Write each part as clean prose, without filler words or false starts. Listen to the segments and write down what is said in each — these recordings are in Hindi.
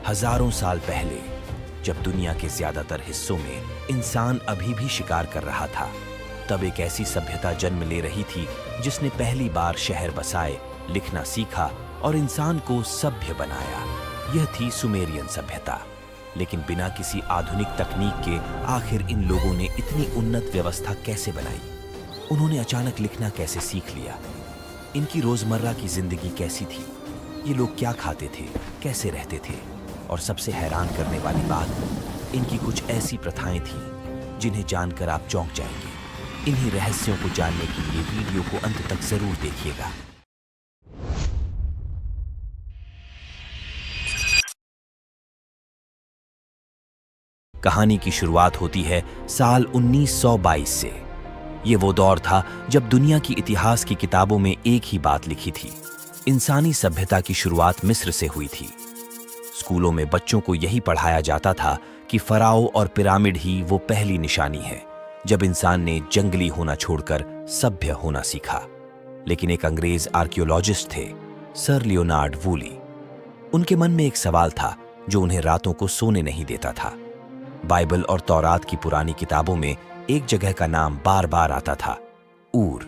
हजारों साल पहले, जब दुनिया के ज्यादातर हिस्सों में इंसान अभी भी शिकार कर रहा था, तब एक ऐसी सभ्यता जन्म ले रही थी जिसने पहली बार शहर बसाए, लिखना सीखा और इंसान को सभ्य बनाया। यह थी सुमेरियन सभ्यता। लेकिन बिना किसी आधुनिक तकनीक के आखिर इन लोगों ने इतनी उन्नत व्यवस्था कैसे बनाई? उन्होंने अचानक लिखना कैसे सीख लिया? इनकी रोजमर्रा की जिंदगी कैसी थी? ये लोग क्या खाते थे, कैसे रहते थे? और सबसे हैरान करने वाली बात, इनकी कुछ ऐसी प्रथाएं थीं जिन्हें जानकर आप चौंक जाएंगे। इन्हीं रहस्यों को जानने के लिए वीडियो को अंत तक जरूर देखिएगा। कहानी की शुरुआत होती है साल 1922 से। ये वो दौर था जब दुनिया की इतिहास की किताबों में एक ही बात लिखी थी, इंसानी सभ्यता की शुरुआत मिस्र से हुई थी। स्कूलों में बच्चों को यही पढ़ाया जाता था कि फराओ और पिरामिड ही वो पहली निशानी है जब इंसान ने जंगली होना छोड़कर सभ्य होना सीखा। लेकिन एक अंग्रेज आर्कियोलॉजिस्ट थे, सर लियोनार्ड वूली। उनके मन में एक सवाल था जो उन्हें रातों को सोने नहीं देता था। बाइबल और तौरात की पुरानी किताबों में एक जगह का नाम बार बार आता था, ऊर।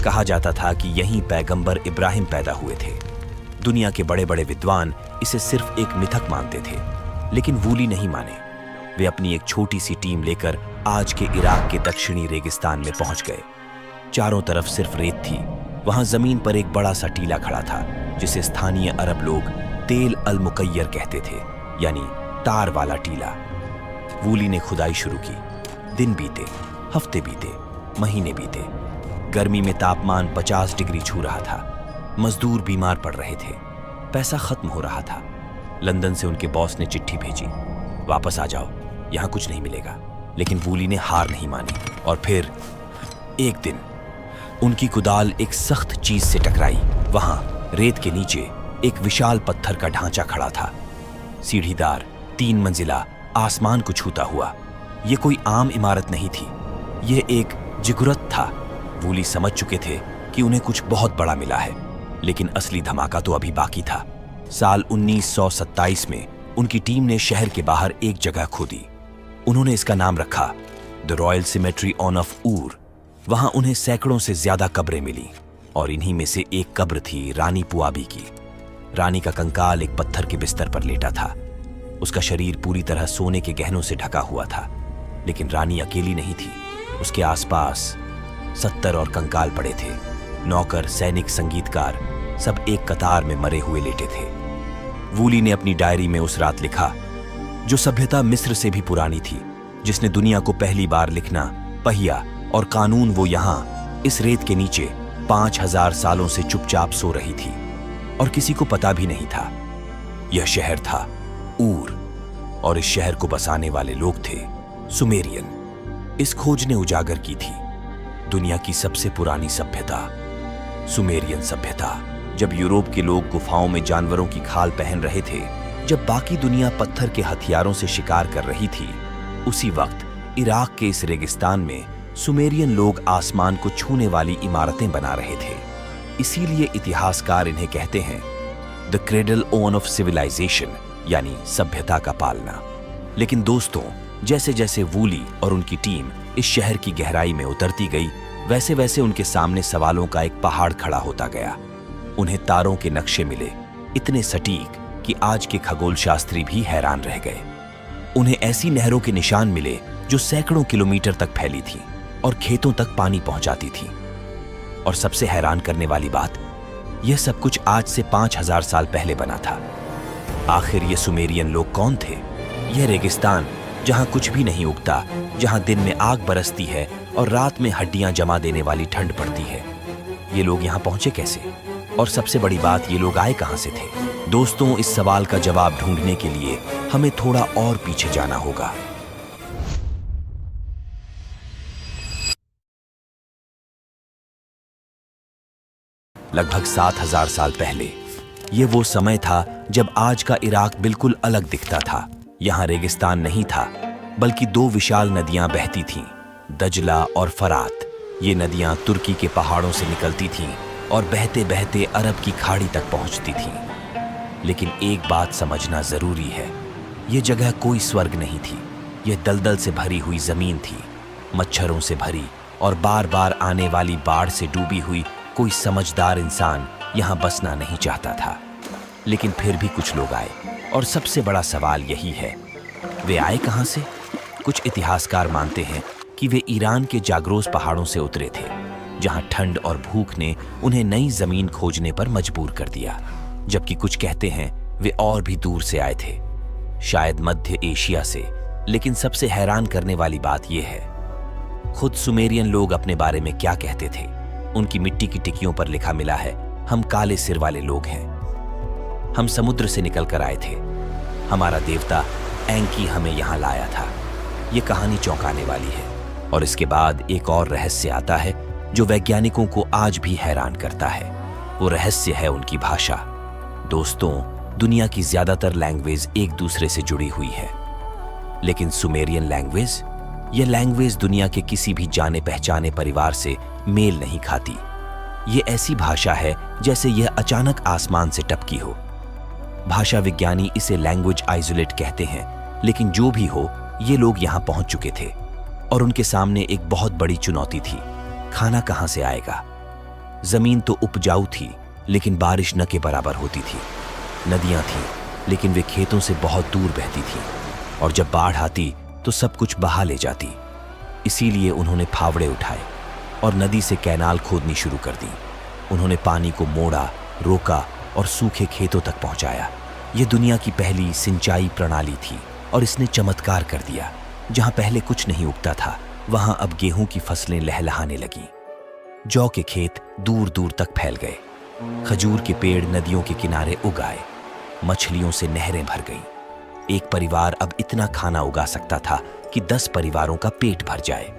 कहा जाता था कि यहीं पैगंबर इब्राहिम पैदा हुए थे। दुनिया के बड़े बड़े विद्वान इसे सिर्फ एक मिथक मानते थे, लेकिन वूली नहीं माने। वे अपनी एक छोटी सी टीम लेकर आज के इराक के दक्षिणी रेगिस्तान में पहुंच गए। चारों तरफ सिर्फ रेत थी। वहां जमीन पर एक बड़ा सा टीला खड़ा था जिसे स्थानीय अरब लोग तेल अल मुकय्यर कहते थे, यानी तार वाला टीला। वूली ने खुदाई शुरू की। दिन बीते, हफ्ते बीते, महीने बीते। गर्मी में तापमान 50 डिग्री छू रहा था। मजदूर बीमार पड़ रहे थे। पैसा खत्म हो रहा था। लंदन से उनके बॉस ने चिट्ठी भेजी, वापस आ जाओ, यहां कुछ नहीं मिलेगा। लेकिन वूली ने हार नहीं मानी। और फिर एक दिन उनकी कुदाल एक सख्त चीज से टकराई। वहां रेत के नीचे एक विशाल पत्थर का ढांचा खड़ा था, सीढ़ीदार, 3 मंजिला, आसमान को छूता हुआ। यह कोई आम इमारत नहीं थी, यह एक जिगुरत था। वूली समझ चुके थे कि उन्हें कुछ बहुत बड़ा मिला है, लेकिन असली धमाका तो अभी बाकी था। साल 1927 में उनकी टीम ने शहर के बाहर एक जगह खोदी। उन्होंने इसका नाम रखा द रॉयल सिमेट्री ऑफ ऊर। वहां उन्हें सैकड़ों से ज्यादा कब्रें मिली और इन्हीं में से एक कब्र थी रानी पुआबी की। रानी का कंकाल एक पत्थर के बिस्तर पर लेटा था। उसका शरीर पूरी तरह सोने के गहनों से ढका हुआ था। लेकिन रानी अकेली नहीं थी। उसके आसपास 70 और कंकाल पड़े थे। नौकर, सैनिक, संगीतकार, सब एक कतार में मरे हुए लेटे थे। वूली ने अपनी डायरी में उस रात लिखा, जो सभ्यता मिस्र से भी पुरानी थी, जिसने दुनिया को पहली बार लिखना, पहिया और कानून, वो यहां इस रेत के नीचे 5000 सालों से चुपचाप सो रही थी और किसी को पता भी नहीं था। यह शहर था ऊर, और इस शहर को बसाने वाले लोग थे सुमेरियन। इस खोज ने उजागर की थी दुनिया की सबसे पुरानी सभ्यता, सुमेरियन सभ्यता। जब यूरोप के लोग गुफाओं में जानवरों की खाल पहन रहे थे, जब बाकी दुनिया पत्थर के हथियारों से शिकार कर रही थी, उसी वक्त इराक के इस रेगिस्तान में सुमेरियन लोग आसमान को छूने वाली इमारतें बना रहे थे। इसीलिए इतिहासकार इन्हें कहते हैं द क्रेडल ऑफ सिविलाइजेशन, यानी सभ्यता का पालना। लेकिन दोस्तों, जैसे जैसे वूली और उनकी टीम इस शहर की गहराई में उतरती गई, वैसे वैसे उनके सामने सवालों का एक पहाड़ खड़ा होता गया। उन्हें तारों के नक्शे मिले, इतने सटीक कि आज के खगोल शास्त्री भी हैरान रह गए। उन्हें ऐसी नहरों के निशान मिले जो सैकड़ों किलोमीटर तक फैली थीं और खेतों तक पानी पहुंचाती थीं। और सबसे हैरान करने वाली बात, यह सब कुछ आज से 5000 साल पहले बना था। आखिर ये सुमेरियन लोग कौन थे? यह रेगिस्तान जहां कुछ भी नहीं उगता, जहां दिन में आग बरसती है और रात में हड्डियां जमा देने वाली ठंड पड़ती है, ये लोग यहां पहुंचे कैसे? और सबसे बड़ी बात, ये लोग आए कहां से थे? दोस्तों, इस सवाल का जवाब ढूंढने के लिए हमें थोड़ा और पीछे जाना होगा। लगभग 7000 साल पहले ये वो समय था जब आज का इराक बिल्कुल अलग दिखता था। यहाँ रेगिस्तान नहीं था, बल्कि 2 विशाल नदियां बहती थीं, दजला और फरात। ये नदियां तुर्की के पहाड़ों से निकलती थीं और बहते बहते अरब की खाड़ी तक पहुंचती थीं। लेकिन एक बात समझना जरूरी है, ये जगह कोई स्वर्ग नहीं थी। यह दलदल से भरी हुई जमीन थी, मच्छरों से भरी और बार बार आने वाली बाढ़ से डूबी हुई। कोई समझदार इंसान यहाँ बसना नहीं चाहता था, लेकिन फिर भी कुछ लोग आए। और सबसे बड़ा सवाल यही है, वे आए कहाँ से? कुछ इतिहासकार मानते हैं कि वे ईरान के जाग्रोस पहाड़ों से उतरे थे, जहाँ ठंड और भूख ने उन्हें नई जमीन खोजने पर मजबूर कर दिया। जबकि कुछ कहते हैं वे और भी दूर से आए थे, शायद मध्य एशिया से। लेकिन सबसे हैरान करने वाली बात यह है, खुद सुमेरियन लोग अपने बारे में क्या कहते थे। उनकी मिट्टी की टिकियों पर लिखा मिला है, हम काले सिर वाले लोग हैं, हम समुद्र से निकल कर आए थे, हमारा देवता एंकी हमें यहां लाया था। यह कहानी चौंकाने वाली है। और इसके बाद एक और रहस्य आता है जो वैज्ञानिकों को आज भी हैरान करता है। वो रहस्य है उनकी भाषा। दोस्तों, दुनिया की ज्यादातर लैंग्वेज एक दूसरे से जुड़ी हुई है, लेकिन सुमेरियन लैंग्वेज, यह लैंग्वेज दुनिया के किसी भी जाने पहचाने परिवार से मेल नहीं खाती। ये ऐसी भाषा है जैसे यह अचानक आसमान से टपकी हो। भाषा विज्ञानी इसे लैंग्वेज आइसोलेट कहते हैं, लेकिन जो भी हो, ये लोग यहां पहुंच चुके थे और उनके सामने एक बहुत बड़ी चुनौती थी। खाना कहां से आएगा? जमीन तो उपजाऊ थी, लेकिन बारिश न के बराबर होती थी। नदियां थीं, लेकिन वे खेतों से बहुत दूर बहती थीं, और जब बाढ़ आती तो सब कुछ बहा ले जाती। इसीलिए उन्होंने फावड़े उठाए और नदी से कैनाल खोदनी शुरू कर दी। उन्होंने पानी को मोड़ा, रोका और सूखे खेतों तक पहुंचाया। यह दुनिया की पहली सिंचाई प्रणाली थी और इसने चमत्कार कर दिया। जहां पहले कुछ नहीं उगता था, वहां अब गेहूं की फसलें लहलहाने लगीं। जौ के खेत दूर दूर तक फैल गए। खजूर के पेड़ नदियों के किनारे उग आए। मछलियों से नहरें भर गईं। एक परिवार अब इतना खाना उगा सकता था कि 10 परिवारों का पेट भर जाए।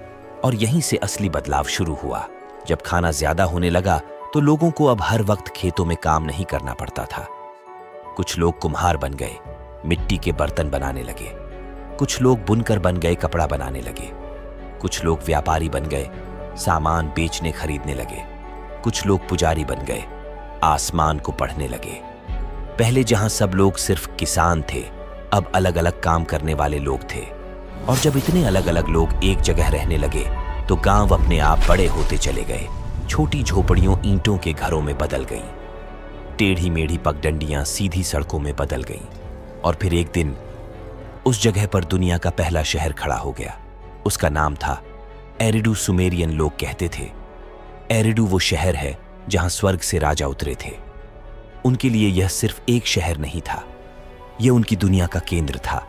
और यहीं से असली बदलाव शुरू हुआ। जब खाना ज्यादा होने लगा तो लोगों को अब हर वक्त खेतों में काम नहीं करना पड़ता था। कुछ लोग कुम्हार बन गए, मिट्टी के बर्तन बनाने लगे। कुछ लोग बुनकर बन गए, कपड़ा बनाने लगे। कुछ लोग व्यापारी बन गए, सामान बेचने खरीदने लगे। कुछ लोग पुजारी बन गए, आसमान को पढ़ने लगे। पहले जहां सब लोग सिर्फ किसान थे, अब अलग अलग काम करने वाले लोग थे। और जब इतने अलग अलग लोग एक जगह रहने लगे तो गांव अपने आप बड़े होते चले गए। छोटी झोपड़ियों ईंटों के घरों में बदल गईं। टेढ़ी मेढ़ी पगडंडियां सीधी सड़कों में बदल गईं। और फिर एक दिन उस जगह पर दुनिया का पहला शहर खड़ा हो गया। उसका नाम था एरिडू। सुमेरियन लोग कहते थे, एरिडू वो शहर है जहां स्वर्ग से राजा उतरे थे। उनके लिए यह सिर्फ एक शहर नहीं था, यह उनकी दुनिया का केंद्र था।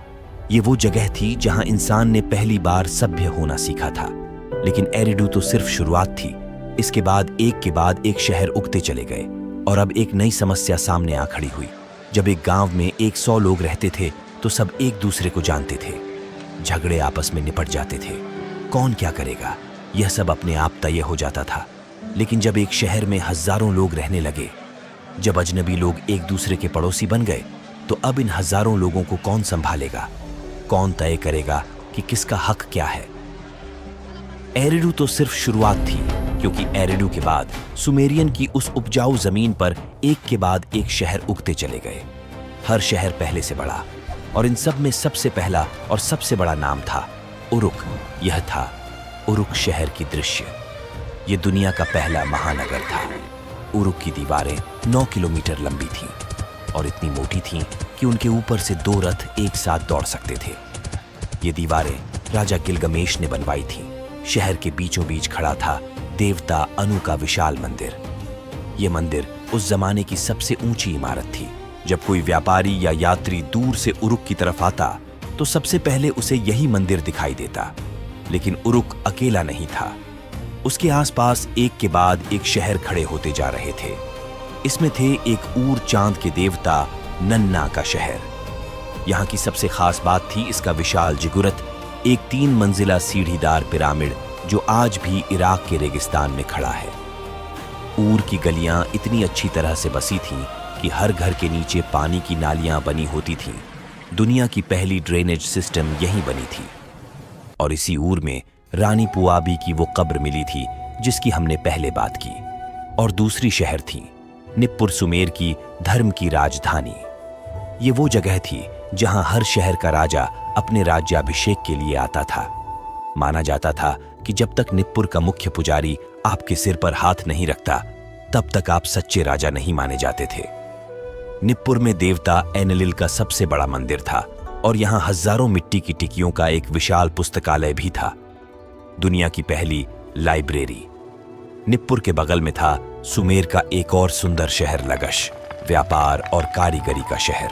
ये वो जगह थी जहां इंसान ने पहली बार सभ्य होना सीखा था। लेकिन एरिडू तो सिर्फ शुरुआत थी। इसके बाद एक शहर उगते चले गए। और अब एक नई समस्या सामने आ खड़ी हुई। जब एक गांव में 100 लोग रहते थे तो सब एक दूसरे को जानते थे। झगड़े आपस में निपट जाते थे। कौन क्या करेगा, यह सब अपने आप तय हो जाता था। लेकिन जब एक शहर में हजारों लोग रहने लगे, जब अजनबी लोग एक दूसरे के पड़ोसी बन गए, तो अब इन हजारों लोगों को कौन संभालेगा? कौन तय करेगा कि किसका हक क्या है? एरिडू तो सिर्फ शुरुआत थी, क्योंकि एरिडू के बाद सुमेरियन की उस उपजाऊ जमीन पर एक के बाद एक शहर उगते चले गए। हर शहर पहले से बड़ा, और इन सब में सबसे पहला और सबसे बड़ा नाम था उरुक। यह था उरुक शहर की दृश्य। यह दुनिया का पहला महानगर था। उरुक की दीवारें 9 किलोमीटर लंबी थीं और इतनी मोटी थीं कि उनके ऊपर से 2 रथ एक साथ दौड़ सकते थे। ये दीवारें राजा गिलगमेश ने बनवाई थीं। शहर के बीचों बीच खड़ा था देवता अनु का विशाल मंदिर। यह मंदिर उस जमाने की सबसे ऊंची इमारत थी। जब कोई व्यापारी या यात्री दूर से उरुक की तरफ आता तो सबसे पहले उसे यही मंदिर दिखाई देता। लेकिन उरुक अकेला नहीं था। उसके आसपास एक के बाद एक शहर खड़े होते जा रहे थे। इसमें थे एक ऊर चांद के देवता नन्ना का शहर। यहाँ की सबसे खास बात थी इसका विशाल जिगुरत, एक 3 मंजिला सीढ़ीदार पिरामिड जो आज भी इराक के रेगिस्तान में खड़ा है। ऊर की गलियां इतनी अच्छी तरह से बसी थीं कि हर घर के नीचे पानी की नालियां बनी होती थीं। दुनिया की पहली ड्रेनेज सिस्टम यहीं बनी थी। और इसी ऊर में रानी पुआबी की वो कब्र मिली थी जिसकी हमने पहले बात की। और दूसरी शहर थी निप्पुर सुमेर की धर्म की राजधानी। ये वो जगह थी जहां हर शहर का राजा अपने राज्याभिषेक के लिए आता था। माना जाता था कि जब तक निप्पुर का मुख्य पुजारी आपके सिर पर हाथ नहीं रखता, तब तक आप सच्चे राजा नहीं माने जाते थे। निप्पुर में देवता एनलिल का सबसे बड़ा मंदिर था और यहां हजारों मिट्टी की टिकियों का एक विशाल पुस्तकालय भी था। दुनिया की पहली लाइब्रेरी। निप्पुर के बगल में था सुमेर का एक और सुंदर शहर लगश, व्यापार और कारीगरी का शहर।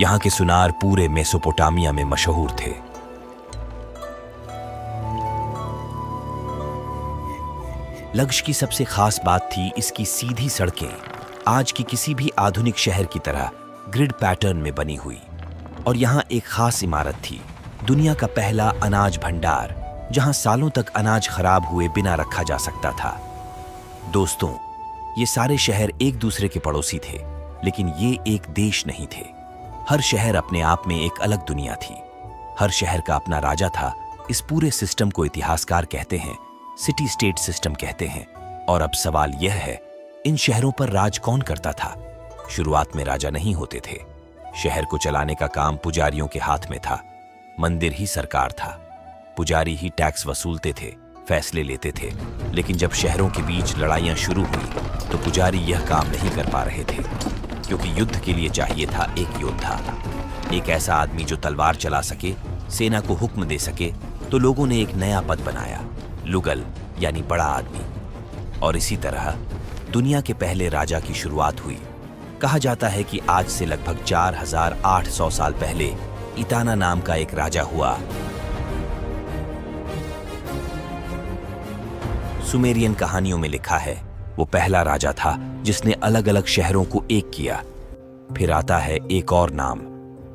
यहां के सुनार पूरे मेसोपोटामिया में मशहूर थे। लगश की सबसे खास बात थी इसकी सीधी सड़कें, आज की किसी भी आधुनिक शहर की तरह ग्रिड पैटर्न में बनी हुई। और यहां एक खास इमारत थी, दुनिया का पहला अनाज भंडार, जहां सालों तक अनाज खराब हुए बिना रखा जा सकता था। दोस्तों, ये सारे शहर एक दूसरे के पड़ोसी थे, लेकिन ये एक देश नहीं थे। हर शहर अपने आप में एक अलग दुनिया थी। हर शहर का अपना राजा था। इस पूरे सिस्टम को इतिहासकार कहते हैं, सिटी स्टेट सिस्टम कहते हैं। और अब सवाल यह है, इन शहरों पर राज कौन करता था? शुरुआत में राजा नहीं होते थे। शहर को चलाने का काम पुजारियों के हाथ में था। मंदिर ही सरकार था। पुजारी ही टैक्स वसूलते थे, फैसले लेते थे। लेकिन जब शहरों के बीच लड़ाइयां शुरू हुई तो पुजारी यह काम नहीं कर पा रहे थे, क्योंकि युद्ध के लिए चाहिए था एक योद्धा, एक ऐसा आदमी जो तलवार चला सके, सेना को हुक्म दे सके। तो लोगों ने एक नया पद बनाया, लुगल, यानी बड़ा आदमी। और इसी तरह दुनिया के पहले राजा की शुरुआत हुई। कहा जाता है कि आज से लगभग 4800 साल पहले इताना नाम का एक राजा हुआ। सुमेरियन कहानियों में लिखा है, वो पहला राजा था जिसने अलग अलग शहरों को एक किया। फिर आता है एक और नाम,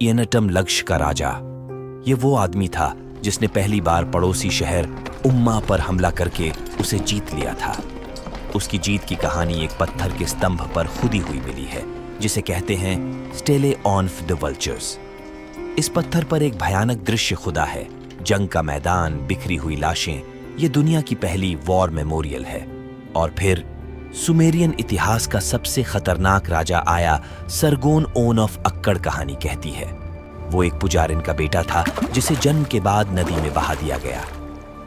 इयनटम लक्ष का राजा। ये वो आदमी था जिसने पहली बार पड़ोसी शहर उम्मा पर हमला करके उसे जीत लिया था। उसकी जीत की कहानी एक पत्थर के स्तंभ पर खुदी हुई मिली है, जिसे कहते हैं स्टेले ऑफ द वल्चर्स। इस पत्थर पर एक भयानक दृश्य खुदा है, जंग का मैदान, बिखरी हुई लाशें। ये दुनिया की पहली वॉर मेमोरियल है। और फिर सुमेरियन इतिहास का सबसे खतरनाक राजा आया। सरगोन ओन ऑफ अक्कड़ कहानी कहती है, वो एक पुजारिन का बेटा था जिसे जन्म के बाद नदी में बहा दिया गया।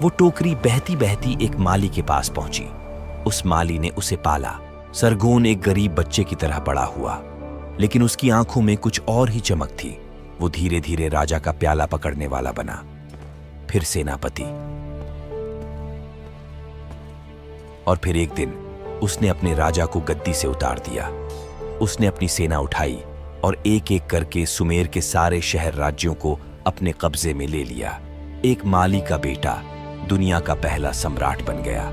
वो टोकरी बहती बहती एक माली के पास पहुंची। उस माली ने उसे पाला। सरगोन एक गरीब बच्चे की तरह बड़ा हुआ, लेकिन उसकी आंखों में कुछ और ही चमक थी। वो धीरे धीरे राजा का प्याला पकड़ने वाला बना, फिर सेनापति। और फिर एक दिन उसने अपने राजा को गद्दी से उतार दिया। उसने अपनी सेना उठाई और एक एक करके सुमेर के सारे शहर राज्यों को अपने कब्जे में ले लिया। एक माली का बेटा दुनिया का पहला सम्राट बन गया।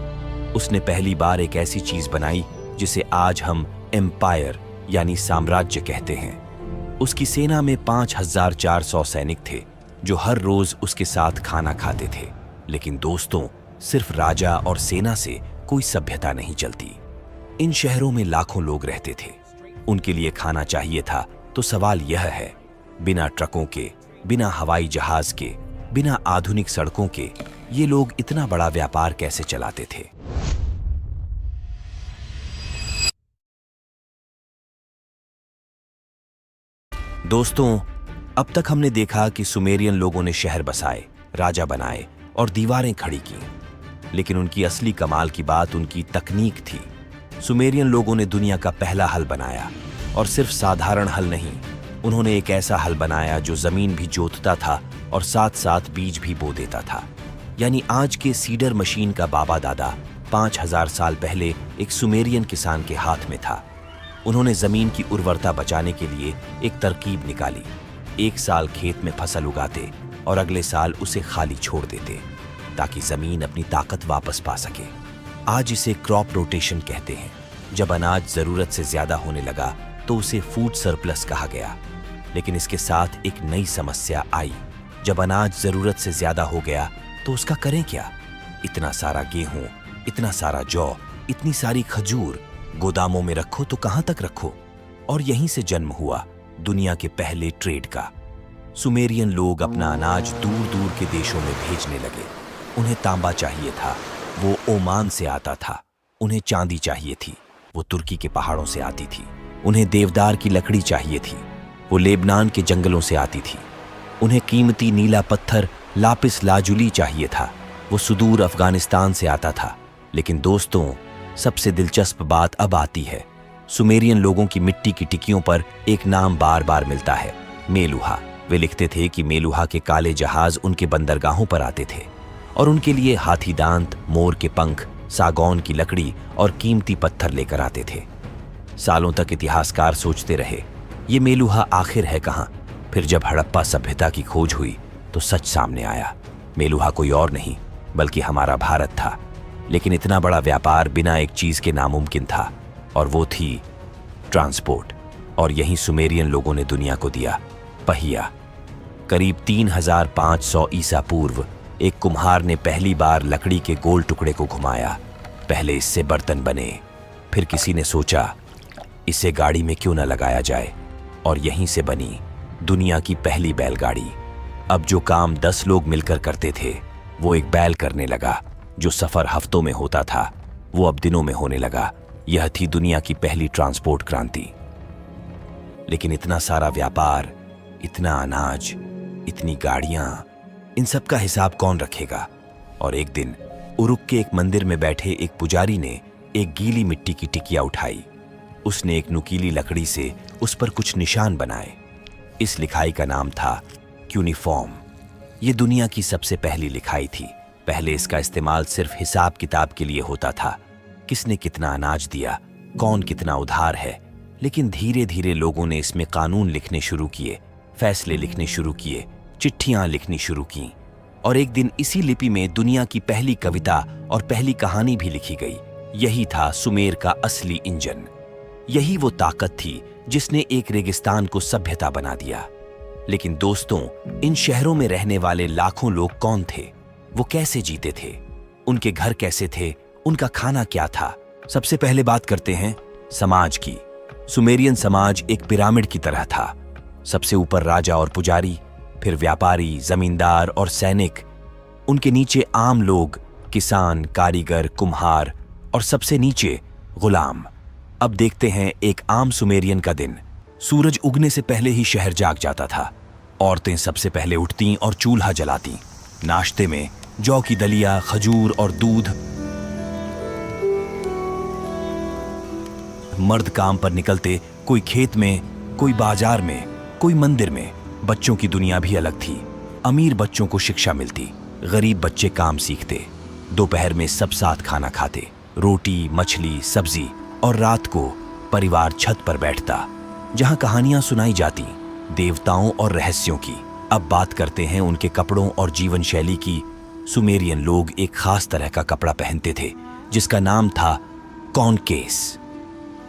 उसने पहली बार एक ऐसी चीज बनाई जिसे आज हम एम्पायर यानी साम्राज्य कहते हैं। उसकी सेना में 5400 सैनिक थे जो हर रोज उसके साथ खाना खाते थे। लेकिन दोस्तों, सिर्फ राजा और सेना से कोई सभ्यता नहीं चलती। इन शहरों में लाखों लोग रहते थे। उनके लिए खाना चाहिए था। तो सवाल यह है, बिना ट्रकों के, बिना हवाई जहाज के, बिना आधुनिक सड़कों के ये लोग इतना बड़ा व्यापार कैसे चलाते थे? दोस्तों, अब तक हमने देखा कि सुमेरियन लोगों ने शहर बसाए, राजा बनाए और दीवारें खड़ी की। लेकिन उनकी असली कमाल की बात उनकी तकनीक थी। सुमेरियन लोगों ने दुनिया का पहला हल बनाया, और सिर्फ साधारण हल नहीं, उन्होंने एक ऐसा हल बनाया जो जमीन भी जोतता था और साथ साथ बीज भी बो देता था। यानी आज के सीडर मशीन का बाबा दादा 5000 साल पहले एक सुमेरियन किसान के हाथ में था। उन्होंने जमीन की उर्वरता बचाने के लिए एक तरकीब निकाली। एक साल खेत में फसल उगाते और अगले साल उसे खाली छोड़ देते, ताकि जमीन अपनी ताकत वापस पा सके। आज इसे क्रॉप रोटेशन कहते हैं। जब अनाज जरूरत से ज्यादा होने लगा तो उसे फूड सरप्लस कहा गया। लेकिन इसके साथ एक नई समस्या आई। जब अनाज जरूरत से ज्यादा हो गया तो उसका करें क्या? इतना सारा गेहूं, इतना सारा जौ, इतनी सारी खजूर गोदामों में रखो तो कहां तक रखो? और यहीं से जन्म हुआ दुनिया के पहले ट्रेड का। सुमेरियन लोग अपना अनाज दूर दूर के देशों में भेजने लगे। उन्हें तांबा चाहिए था, वो ओमान से आता था। उन्हें चांदी चाहिए थी, वो तुर्की के पहाड़ों से आती थी। उन्हें देवदार की लकड़ी चाहिए थी, वो लेबनान के जंगलों से आती थी। उन्हें कीमती नीला पत्थर लापिस लाजुली चाहिए था। वो सुदूर अफगानिस्तान से आता था। लेकिन दोस्तों, सबसे दिलचस्प बात अब आती है। सुमेरियन लोगों की मिट्टी की टिकियों पर एक नाम बार बार मिलता है, मेलुहा। वे लिखते थे कि मेलुहा के काले जहाज उनके बंदरगाहों पर आते थे और उनके लिए हाथी दांत, मोर के पंख, सागौन की लकड़ी और कीमती पत्थर लेकर आते थे। सालों तक इतिहासकार सोचते रहे, ये मेलुहा आखिर है कहाँ? फिर जब हड़प्पा सभ्यता की खोज हुई तो सच सामने आया। मेलुहा कोई और नहीं बल्कि हमारा भारत था। लेकिन इतना बड़ा व्यापार बिना एक चीज के नामुमकिन था, और वो थी ट्रांसपोर्ट। और यही सुमेरियन लोगों ने दुनिया को दिया, पहिया। करीब 3500 ईसा पूर्व एक कुम्हार ने पहली बार लकड़ी के गोल टुकड़े को घुमाया। पहले इससे बर्तन बने, फिर किसी ने सोचा इसे गाड़ी में क्यों न लगाया जाए, और यहीं से बनी दुनिया की पहली बैलगाड़ी। अब जो काम 10 लोग मिलकर करते थे वो एक बैल करने लगा। जो सफर हफ्तों में होता था वो अब दिनों में होने लगा। यह थी दुनिया की पहली ट्रांसपोर्ट क्रांति। लेकिन इतना सारा व्यापार, इतना अनाज, इतनी गाड़ियां, इन सब का हिसाब कौन रखेगा? और एक दिन उरुक के एक मंदिर में बैठे एक पुजारी ने एक गीली मिट्टी की टिकिया उठाई। उसने एक नुकीली लकड़ी से उस पर कुछ निशान बनाए। इस लिखाई का नाम था क्यूनिफॉर्म। ये दुनिया की सबसे पहली लिखाई थी। पहले इसका इस्तेमाल सिर्फ हिसाब किताब के लिए होता था, किसने कितना अनाज दिया, कौन कितना उधार है। लेकिन धीरे धीरे लोगों ने इसमें कानून लिखने शुरू किए, फैसले लिखने शुरू किए, चिट्ठियां लिखनी शुरू की। और एक दिन इसी लिपि में दुनिया की पहली कविता और पहली कहानी भी लिखी गई। यही था सुमेर का असली इंजन। यही वो ताकत थी जिसने एक रेगिस्तान को सभ्यता बना दिया। लेकिन दोस्तों, इन शहरों में रहने वाले लाखों लोग कौन थे? वो कैसे जीते थे? उनके घर कैसे थे? उनका खाना क्या था? सबसे पहले बात करते हैं समाज की। सुमेरियन समाज एक पिरामिड की तरह था। सबसे ऊपर राजा और पुजारी, फिर व्यापारी, जमींदार और सैनिक। उनके नीचे आम लोग, किसान, कारीगर, कुम्हार और सबसे नीचे गुलाम। अब देखते हैं एक आम सुमेरियन का दिन। सूरज उगने से पहले ही शहर जाग जाता था। औरतें सबसे पहले उठतीं और चूल्हा जलातीं। नाश्ते में जौ की दलिया, खजूर और दूध। मर्द काम पर निकलते, कोई खेत में, कोई बाजार में, कोई मंदिर में। बच्चों की दुनिया भी अलग थी। अमीर बच्चों को शिक्षा मिलती, गरीब बच्चे काम सीखते। दोपहर में सब साथ खाना खाते, रोटी, मछली, सब्जी। और रात को परिवार छत पर बैठता, जहां कहानियां सुनाई जाती, देवताओं और रहस्यों की। अब बात करते हैं उनके कपड़ों और जीवन शैली की। सुमेरियन लोग एक खास तरह का कपड़ा पहनते थे जिसका नाम था कॉनकेस।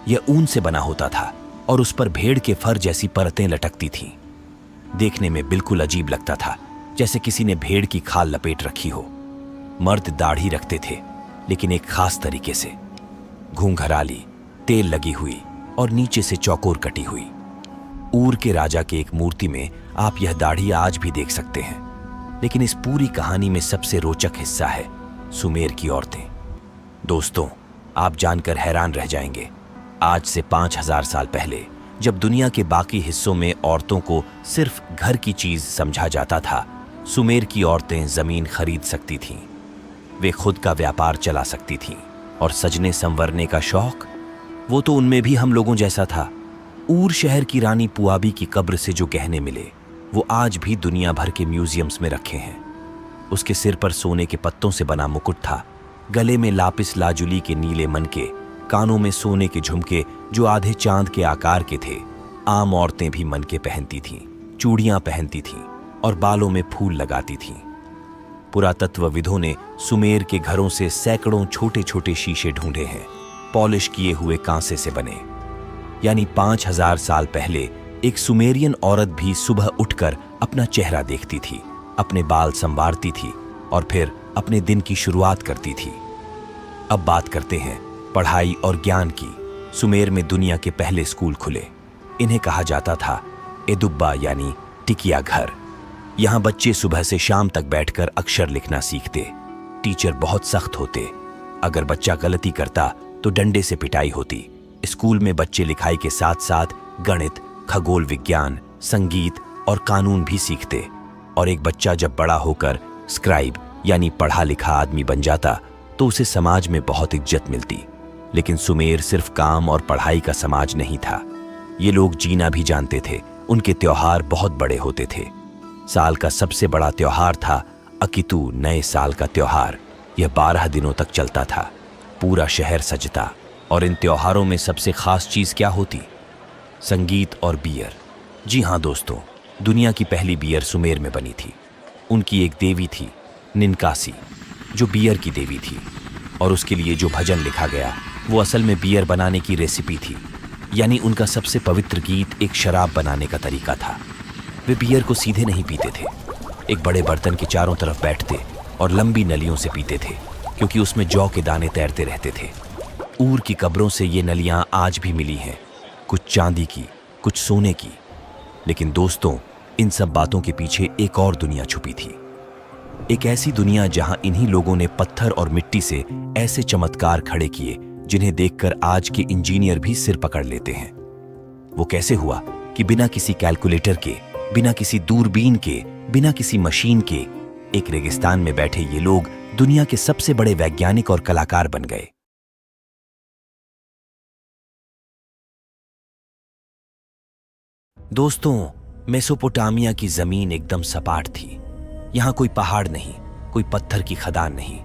यह ऊन से बना होता था और उस पर भेड़ के फर जैसी परतें लटकती थीं। देखने में बिल्कुल अजीब लगता था, जैसे किसी ने भेड़ की खाल लपेट रखी हो। मर्द दाढ़ी रखते थे, लेकिन एक खास तरीके से, घूंघराली, तेल लगी हुई और नीचे से चौकोर कटी हुई। ऊर के राजा के एक मूर्ति में आप यह दाढ़ी आज भी देख सकते हैं। लेकिन इस पूरी कहानी में सबसे रोचक हिस्सा है सुमेर की औरतें। दोस्तों, आप जानकर हैरान रह जाएंगे। आज से 5000 साल पहले, जब दुनिया के बाकी हिस्सों में औरतों को सिर्फ घर की चीज समझा जाता था, सुमेर की औरतें जमीन खरीद सकती थीं। वे खुद का व्यापार चला सकती थीं। और सजने संवरने का शौक, वो तो उनमें भी हम लोगों जैसा था। ऊर शहर की रानी पुआबी की कब्र से जो गहने मिले, वो आज भी दुनिया भर के म्यूजियम्स में रखे हैं। उसके सिर पर सोने के पत्तों से बना मुकुट था, गले में लापिस लाजुली के नीले मनके, कानों में सोने के झुमके जो आधे चांद के आकार के थे। आम औरतें भी मनके पहनती थीं, चूड़ियां पहनती थीं और बालों में फूल लगाती थीं। पुरातत्वविदों ने सुमेर के घरों से सैकड़ों छोटे छोटे शीशे ढूंढे हैं, पॉलिश किए हुए कांसे से बने। यानी 5000 साल पहले एक सुमेरियन औरत भी सुबह उठकर अपना चेहरा देखती थी, अपने बाल संवारती थी और फिर अपने दिन की शुरुआत करती थी। अब बात करते हैं पढ़ाई और ज्ञान की। सुमेर में दुनिया के पहले स्कूल खुले। इन्हें कहा जाता था एदुब्बा, यानी टिकिया घर। यहाँ बच्चे सुबह से शाम तक बैठकर अक्षर लिखना सीखते। टीचर बहुत सख्त होते। अगर बच्चा गलती करता तो डंडे से पिटाई होती। स्कूल में बच्चे लिखाई के साथ साथ गणित, खगोल विज्ञान, संगीत और कानून भी सीखते, और एक बच्चा जब बड़ा होकर स्क्राइब यानी पढ़ा लिखा आदमी बन जाता तो उसे समाज में बहुत इज्जत मिलती। लेकिन सुमेर सिर्फ काम और पढ़ाई का समाज नहीं था। ये लोग जीना भी जानते थे। उनके त्योहार बहुत बड़े होते थे। साल का सबसे बड़ा त्योहार था अकितू, नए साल का त्योहार। यह 12 दिनों तक चलता था। पूरा शहर सजता। और इन त्योहारों में सबसे खास चीज क्या होती? संगीत और बियर। जी हाँ दोस्तों, दुनिया की पहली बियर सुमेर में बनी थी। उनकी एक देवी थी, निनकासी, जो बियर की देवी थी। और उसके लिए जो भजन लिखा गया वो असल में बियर बनाने की रेसिपी थी। यानी उनका सबसे पवित्र गीत एक शराब बनाने का तरीका था। वे बियर को सीधे नहीं पीते थे। एक बड़े बर्तन के चारों तरफ बैठते और लंबी नलियों से पीते थे, क्योंकि उसमें जौ के दाने तैरते रहते थे। ऊर की कब्रों से ये नलियां आज भी मिली हैं, कुछ चांदी की, कुछ सोने की। लेकिन दोस्तों, इन सब बातों के पीछे एक और दुनिया छुपी थी। एक ऐसी दुनिया जहां इन्हीं लोगों ने पत्थर और मिट्टी से ऐसे चमत्कार खड़े किए जिन्हें देखकर आज के इंजीनियर भी सिर पकड़ लेते हैं। वो कैसे हुआ कि बिना किसी कैलकुलेटर के, बिना किसी दूरबीन के, बिना किसी मशीन के, एक रेगिस्तान में बैठे ये लोग दुनिया के सबसे बड़े वैज्ञानिक और कलाकार बन गए। दोस्तों, मेसोपोटामिया की जमीन एकदम सपाट थी। यहां कोई पहाड़ नहीं, कोई पत्थर की खदान नहीं,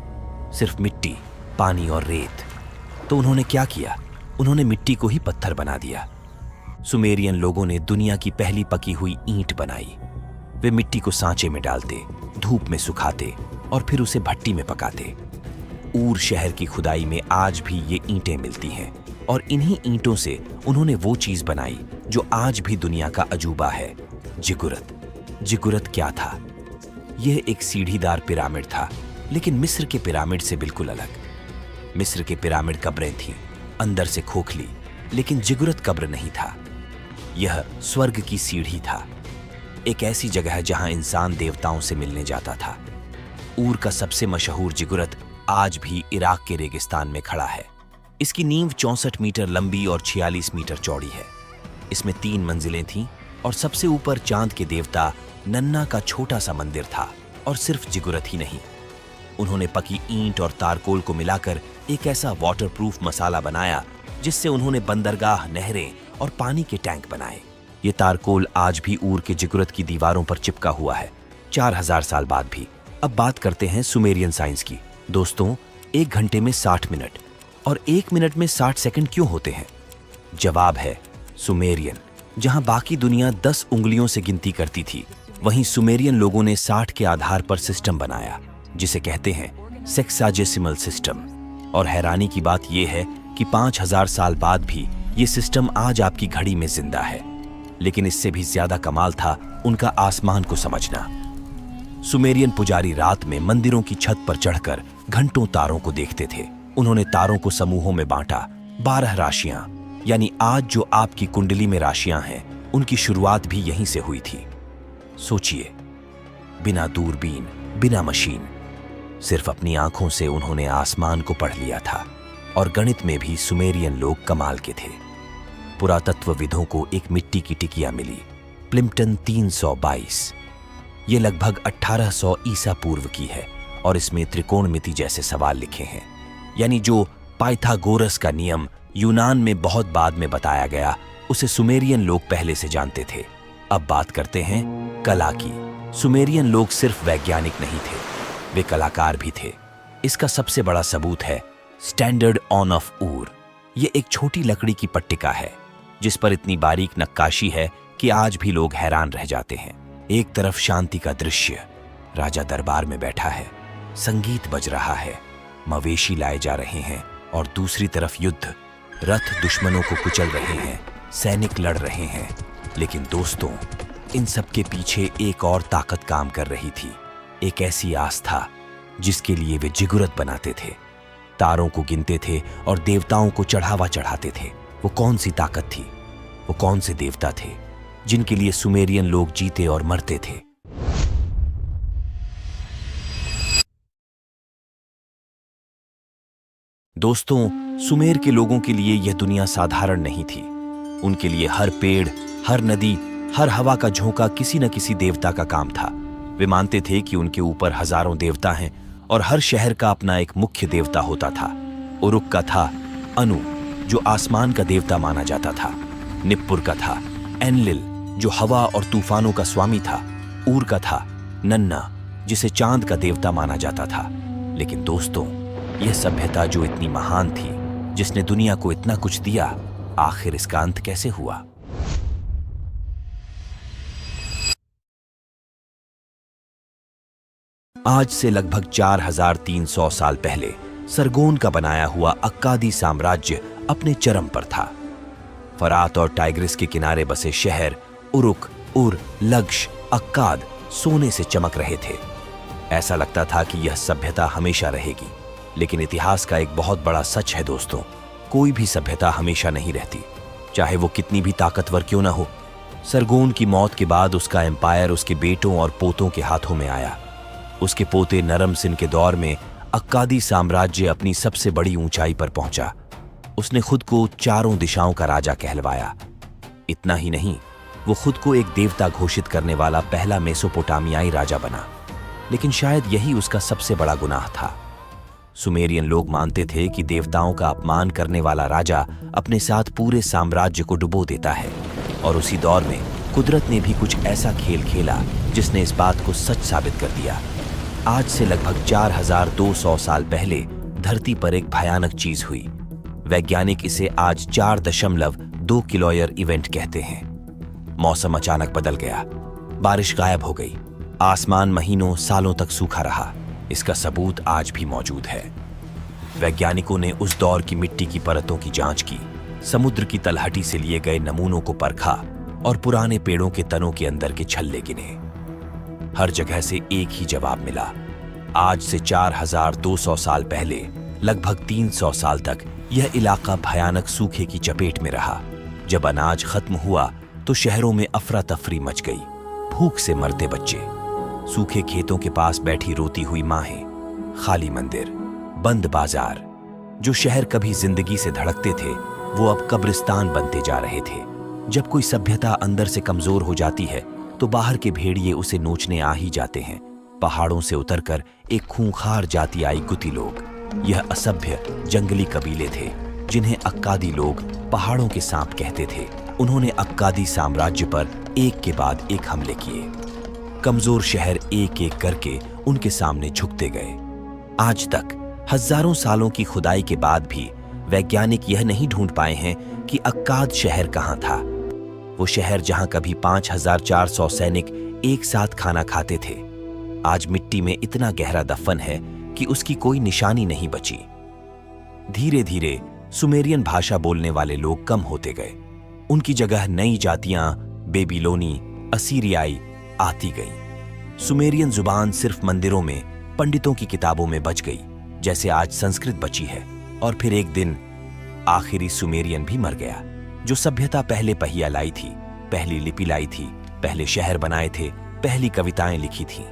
सिर्फ मिट्टी, पानी और रेत। तो उन्होंने क्या किया? उन्होंने मिट्टी को ही पत्थर बना दिया। सुमेरियन लोगों ने दुनिया की पहली पकी हुई ईंट बनाई। वे मिट्टी को सांचे में डालते, धूप में सुखाते और फिर उसे भट्टी में पकाते। ऊर शहर की खुदाई में आज भी ये ईंटें मिलती हैं, और इन्हीं ईंटों से उन्होंने वो चीज बनाई जो आज भी दुनिया का अजूबा है, जिगुरत। जिगुरत क्या था? यह एक सीढ़ीदार पिरामिड था, लेकिन मिस्र के पिरामिड से बिल्कुल अलग। मिस्र के पिरामिड कब्रें थीं, अंदर से खोखली, लेकिन जिगुरत कब्र नहीं था। यह स्वर्ग की सीढ़ी था, एक ऐसी जगह जहां इंसान देवताओं से मिलने जाता था। ऊर का सबसे मशहूर जिगुरत आज भी इराक के रेगिस्तान में खड़ा है। इसकी नींव 64 मीटर लंबी और 46 मीटर चौड़ी है। इसमें 3 मंजिलें थीं और सबसे ऊपर चांद के देवता नन्ना का छोटा सा मंदिर था। और सिर्फ जिगुरत ही नहीं, उन्होंने पकी ईंट और तारकोल को मिलाकर एक ऐसा वाटरप्रूफ मसाला बनाया जिससे उन्होंने बंदरगाह, नहरें और पानी के टैंक बनाए। ये तारकोल आज भी ऊर के जिगुरत की दीवारों पर चिपका हुआ है, 4000 साल बाद भी। अब बात करते हैं सुमेरियन साइंस की। दोस्तों, 1 घंटे में 60 मिनट और 1 मिनट में 60 सेकंड क्यों होते हैं? जवाब है सुमेरियन। जहां बाकी दुनिया 10 उंगलियों से गिनती करती थी, वहीं सुमेरियन लोगों ने 60 के आधार पर सिस्टम बनाया, जिसे कहते हैं सेक्साजेसिमल सिस्टम। और हैरानी की बात यह है कि 5000 साल बाद भी ये सिस्टम आज आपकी घड़ी में जिंदा है। लेकिन इससे भी ज्यादा कमाल था उनका आसमान को समझना। सुमेरियन पुजारी रात में मंदिरों की छत पर चढ़कर घंटों तारों को देखते थे। उन्होंने तारों को समूहों में बांटा। 12 राशियां, यानी आज जो आपकी कुंडली में राशियां हैं, उनकी शुरुआत भी यहीं से हुई थी। सोचिए, बिना दूरबीन, बिना मशीन, सिर्फ अपनी आंखों से उन्होंने आसमान को पढ़ लिया था। और गणित में भी सुमेरियन लोग कमाल के थे। पुरातत्वविदों को एक मिट्टी की टिकिया मिली, प्लिम्पटन 322। ये लगभग 1800 ईसा पूर्व की है और इसमें त्रिकोणमिति जैसे सवाल लिखे हैं। यानी जो पाइथागोरस का नियम यूनान में बहुत बाद में बताया गया, उसे सुमेरियन लोग पहले से जानते थे। अब बात करते हैं कला की। सुमेरियन लोग सिर्फ वैज्ञानिक नहीं थे, वे कलाकार भी थे। इसका सबसे बड़ा सबूत है स्टैंडर्ड ऑन ऑफ ऊर। ये एक छोटी लकड़ी की पट्टिका है जिस पर इतनी बारीक नक्काशी है कि आज भी लोग हैरान रह जाते हैं। एक तरफ शांति का दृश्य, राजा दरबार में बैठा है, संगीत बज रहा है, मवेशी लाए जा रहे हैं, और दूसरी तरफ युद्ध, रथ दुश्मनों को कुचल रहे हैं, सैनिक लड़ रहे हैं। लेकिन दोस्तों, इन सब के पीछे एक और ताकत काम कर रही थी, एक ऐसी आस्था जिसके लिए वे जिगुरत बनाते थे, तारों को गिनते थे और देवताओं को चढ़ावा चढ़ाते थे। वो कौन सी ताकत थी? वो कौन से देवता थे जिनके लिए सुमेरियन लोग जीते और मरते थे? दोस्तों, सुमेर के लोगों के लिए यह दुनिया साधारण नहीं थी। उनके लिए हर पेड़, हर नदी हर हवा का झोंका किसी न किसी देवता का काम था। वे मानते थे कि उनके ऊपर हजारों देवता हैं और हर शहर का अपना एक मुख्य देवता होता था। उरुक का था अनु, जो आसमान का देवता माना जाता था। निप्पुर का था एनलिल, जो हवा और तूफानों का स्वामी था। ऊर का था नन्ना, जिसे चांद का देवता माना जाता था। लेकिन दोस्तों, यह सभ्यता जो इतनी महान थी, जिसने दुनिया को इतना कुछ दिया, आखिर इसका अंत कैसे हुआ? आज से लगभग 4300 साल पहले सरगोन का बनाया हुआ अक्कादी साम्राज्य अपने चरम पर था। फरात और टाइग्रिस के किनारे बसे शहर उरुक, उर, लक्ष, अक्काद सोने से चमक रहे थे। ऐसा लगता था कि यह सभ्यता हमेशा रहेगी। लेकिन इतिहास का एक बहुत बड़ा सच है दोस्तों, कोई भी सभ्यता हमेशा नहीं रहती, चाहे वो कितनी भी ताकतवर क्यों ना हो। सरगोन की मौत के बाद उसका एम्पायर उसके बेटों और पोतों के हाथों में आया। उसके पोते नरम सिन के दौर में अक्कादी साम्राज्य अपनी सबसे बड़ी ऊंचाई पर पहुंचा। उसने खुद को चारों दिशाओं का राजा कहलवाया। इतना ही नहीं, वो खुद को एक देवता घोषित करने वाला पहला मेसोपोटामियाई राजा बना। लेकिन शायद यही उसका सबसे बड़ा गुनाह था। सुमेरियन लोग मानते थे कि देवताओं का अपमान करने वाला राजा अपने साथ पूरे साम्राज्य को डुबो देता है, और उसी दौर में कुदरत ने भी कुछ ऐसा खेल खेला जिसने इस बात को सच साबित कर दिया। आज से लगभग 4200 साल पहले धरती पर एक भयानक चीज हुई। वैज्ञानिक इसे आज 4.2 किलोयर इवेंट कहते हैं। मौसम अचानक बदल गया, बारिश गायब हो गई, आसमान महीनों सालों तक सूखा रहा। इसका सबूत आज भी मौजूद है। वैज्ञानिकों ने उस दौर की मिट्टी की परतों की जांच की, समुद्र की तलहटी से लिए गए नमूनों को परखा और पुराने पेड़ों के तनों के अंदर के छल्ले गिने। हर जगह से एक ही जवाब मिला। आज से 4200 साल पहले लगभग 300 साल तक यह इलाका भयानक सूखे की चपेट में रहा। जब अनाज खत्म हुआ तो शहरों में अफरा तफरी मच गई। भूख से मरते बच्चे, सूखे खेतों के पास बैठी रोती हुई माहें, खाली मंदिर, बंद बाजार। जो शहर कभी जिंदगी से धड़कते थे वो अब कब्रिस्तान बनते जा रहे थे। जब कोई सभ्यता अंदर से कमजोर हो जाती है तो बाहर के भेड़िए उसे नोचने आ ही जाते हैं। पहाड़ों से उतरकर एक खूंखार जाति आई गुती लोग। यह असभ्य जंगली कबीले थे जिन्हें अक्कादी लोग पहाड़ों के सांप कहते थे। उन्होंने अक्कादी साम्राज्य पर एक के बाद एक हमले किए। कमजोर शहर एक एक करके उनके सामने झुकते गए। आज तक हजारों सालों की खुदाई के बाद भी वैज्ञानिक यह नहीं ढूंढ पाए हैं कि अक्काद शहर कहां था। वो शहर जहां कभी 5400 सैनिक एक साथ खाना खाते थे, आज मिट्टी में इतना गहरा दफन है कि उसकी कोई निशानी नहीं बची। धीरे धीरे सुमेरियन भाषा बोलने वाले लोग कम होते गए। उनकी जगह नई जातियां बेबीलोनी, असीरियाई आती गईं। सुमेरियन जुबान सिर्फ मंदिरों में, पंडितों की किताबों में बच गई, जैसे आज संस्कृत बची है। और फिर एक दिन आखिरी सुमेरियन भी मर गया। जो सभ्यता पहले पहिया लाई थी, पहली लिपि लाई थी, पहले शहर बनाए थे, पहली कविताएं लिखी थीं,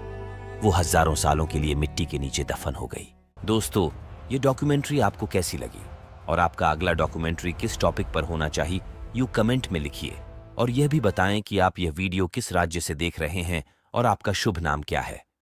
वो हजारों सालों के लिए मिट्टी के नीचे दफन हो गई। दोस्तों, ये डॉक्यूमेंट्री आपको कैसी लगी और आपका अगला डॉक्यूमेंट्री किस टॉपिक पर होना चाहिए, यूं कमेंट में लिखिए। और यह भी बताएं कि आप यह वीडियो किस राज्य से देख रहे हैं और आपका शुभ नाम क्या है।